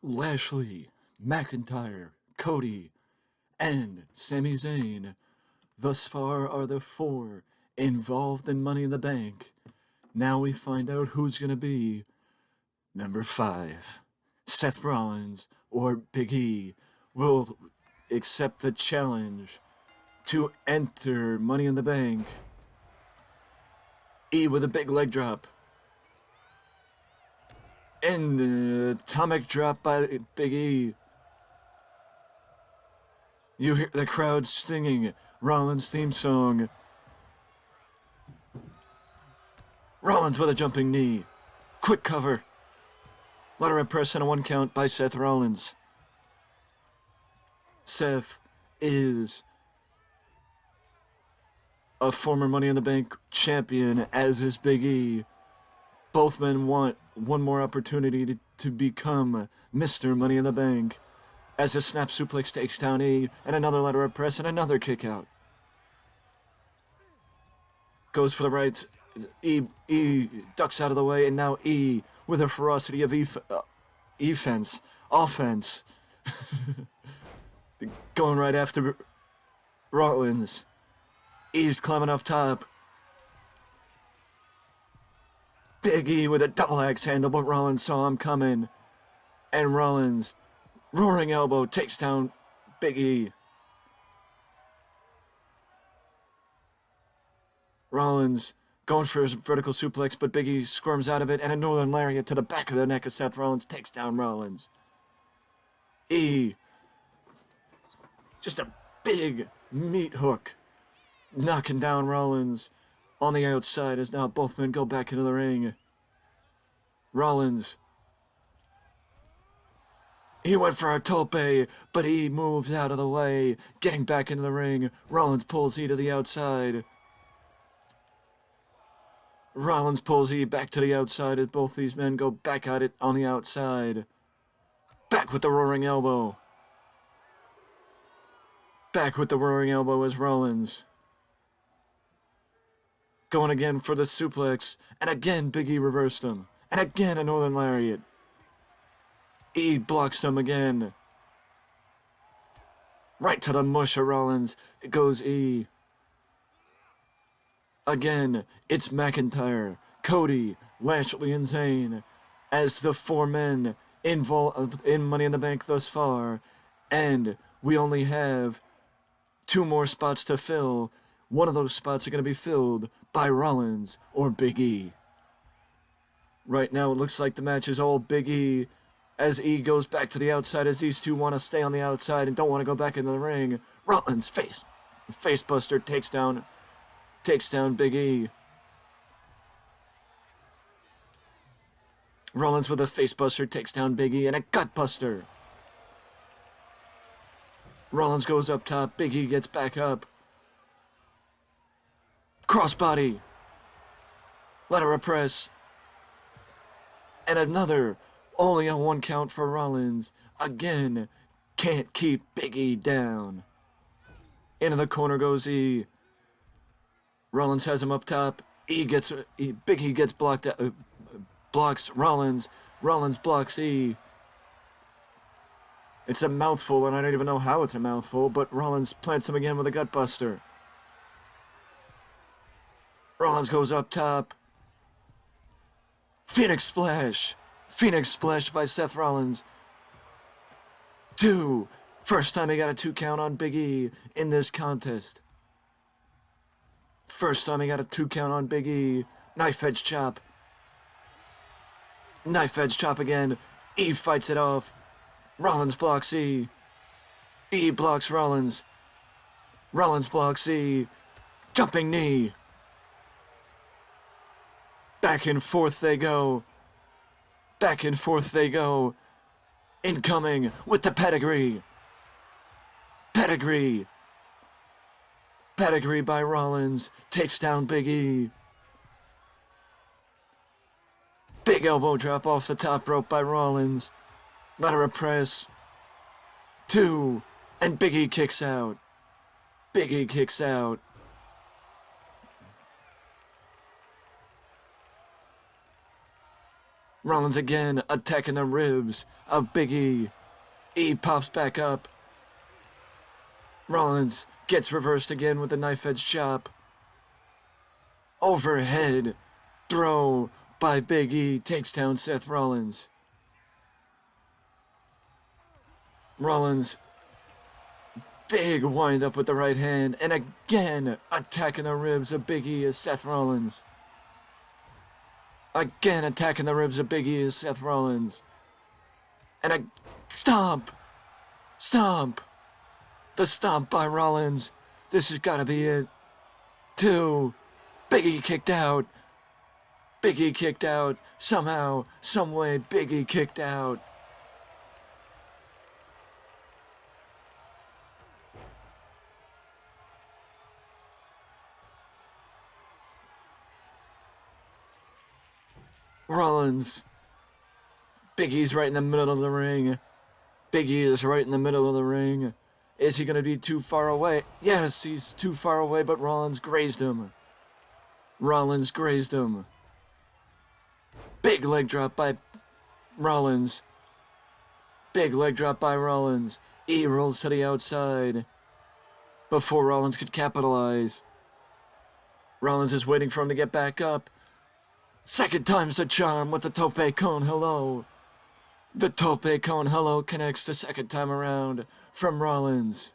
Lashley, McIntyre, Cody, and Sami Zayn. Thus far are the four involved in Money in the Bank. Now we find out who's going to be number 5. Seth Rollins or Big E will accept the challenge to enter Money in the Bank. E with a big leg drop. And the atomic drop by Big E. You hear the crowd singing Rollins' theme song. Rollins with a jumping knee. Quick cover. Lateral press and a 1 count by Seth Rollins. Seth is a former Money in the Bank champion, as is Big E. Both men want one more opportunity to become Mr. Money in the Bank. As a snap suplex takes down E, and another lateral press and another kick out. Goes for the right. E ducks out of the way, and now E with a ferocity of offense. Going right after Rollins. E's climbing up top. Big E with a double axe handle, but Rollins saw him coming. And Rollins, roaring elbow, takes down Big E. Rollins going for his vertical suplex, but Big E squirms out of it, and a Northern Lariat to the back of the neck of Seth Rollins takes down Rollins. E, just a big meat hook, knocking down Rollins on the outside as now both men go back into the ring. Rollins, he went for a tope, but E moves out of the way, getting back into the ring. Rollins pulls E to the outside. Rollins pulls E back to the outside as both these men go back at it on the outside. Back with the roaring elbow. Back with the roaring elbow as Rollins. Going again for the suplex, and again Big E reversed him. And again a Northern Lariat. E blocks him again. Right to the mush of Rollins. It goes E. Again, it's McIntyre, Cody, Lashley, and Zayn as the 4 men involved in Money in the Bank thus far. And we only have 2 more spots to fill. One of those spots are going to be filled by Rollins or Big E. Right now it looks like the match is all Big E as E goes back to the outside as these two want to stay on the outside and don't want to go back into the ring. Rollins facebuster takes down Big E. Rollins with a facebuster takes down Big E and a gutbuster. Rollins goes up top, Big E gets back up. Crossbody. Lateral press. And another, only a 1 count for Rollins. Again, can't keep Big E down. Into the corner goes E. Rollins has him up top. Big E gets blocked. Blocks Rollins. Rollins blocks E. It's a mouthful, and I don't even know how it's a mouthful, but Rollins plants him again with a gutbuster. Rollins goes up top. Phoenix Splash. Phoenix Splash by Seth Rollins. 2. First time he got a 2 count on Big E in this contest. First time he got a 2 count on Big E. Knife edge chop. Knife edge chop again. E fights it off. Rollins blocks E. E blocks Rollins. Rollins blocks E. Jumping knee. Back and forth they go. Back and forth they go. Incoming with the pedigree. Pedigree. Pedigree by Rollins takes down Big E. Big elbow drop off the top rope by Rollins. Lateral press. 2. And Big E kicks out. Big E kicks out. Rollins again attacking the ribs of Big E. E pops back up. Rollins gets reversed again with a knife edge chop. Overhead throw by Big E takes down Seth Rollins. Rollins, big wind up with the right hand, and again attacking the ribs of Big E as Seth Rollins. Again attacking the ribs of Big E as Seth Rollins. And a stomp! Stomp! The stomp by Rollins. This has got to be it. 2. Big E kicked out. Big E kicked out. Somehow, someway, Big E kicked out. Rollins. Big E's right in the middle of the ring. Big E is right in the middle of the ring. Is he going to be too far away? Yes, he's too far away, but Rollins grazed him. Rollins grazed him. Big leg drop by Rollins. Big leg drop by Rollins. E rolls to the outside before Rollins could capitalize. Rollins is waiting for him to get back up. Second time's the charm with the tope con hello. The tope con hello connects the second time around from Rollins.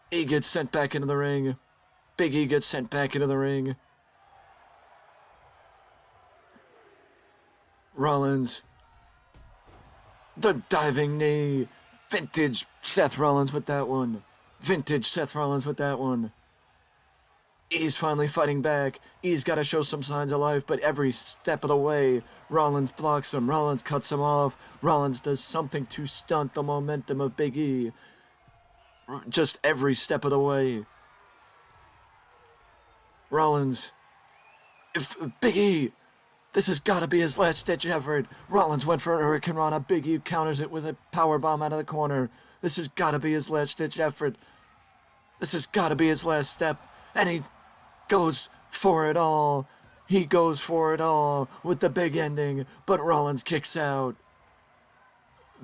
E gets sent back into the ring. Big E gets sent back into the ring. Rollins. The diving knee. Vintage Seth Rollins with that one. Vintage Seth Rollins with that one. He's finally fighting back. He's got to show some signs of life, but every step of the way, Rollins blocks him. Rollins cuts him off. Rollins does something to stunt the momentum of Big E. Just every step of the way. Rollins. If Big E, this has got to be his last-ditch effort. Rollins went for a Hurricane Rana. Big E counters it with a powerbomb out of the corner. This has got to be his last-ditch effort. This has got to be his last step. And he goes for it all. He goes for it all with the big ending, but Rollins kicks out.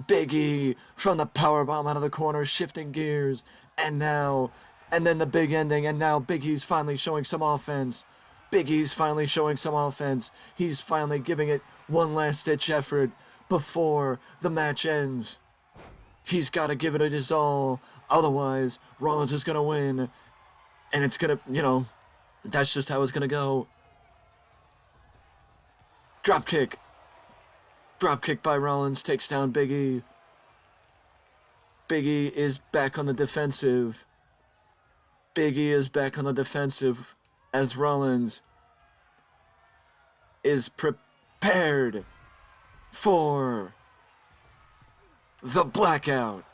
Big E from the powerbomb out of the corner, shifting gears, and then the big ending, and now Big E's finally showing some offense. Big E's finally showing some offense. He's finally giving it one last-ditch effort before the match ends. He's got to give it his all, otherwise Rollins is going to win, and it's going to, that's just how it's going to go. Dropkick. Dropkick by Rollins takes down Big E. Big E is back on the defensive. Big E is back on the defensive as Rollins is prepared for the blackout.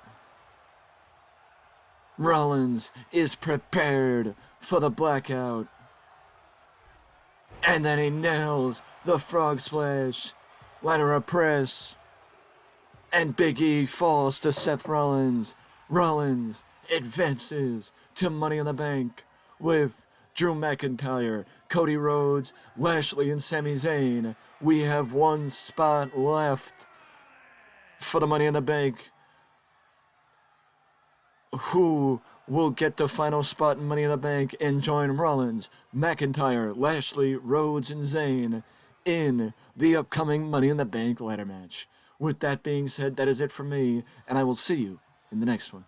Rollins is prepared for the blackout. And then he nails the frog splash. Ladder of press. And Big E falls to Seth Rollins. Rollins advances to Money in the Bank with Drew McIntyre, Cody Rhodes, Lashley, and Sami Zayn. We have one spot left for the Money in the Bank. Who will get the final spot in Money in the Bank and join Rollins, McIntyre, Lashley, Rhodes, and Zayn in the upcoming Money in the Bank ladder match? With that being said, that is it for me, and I will see you in the next one.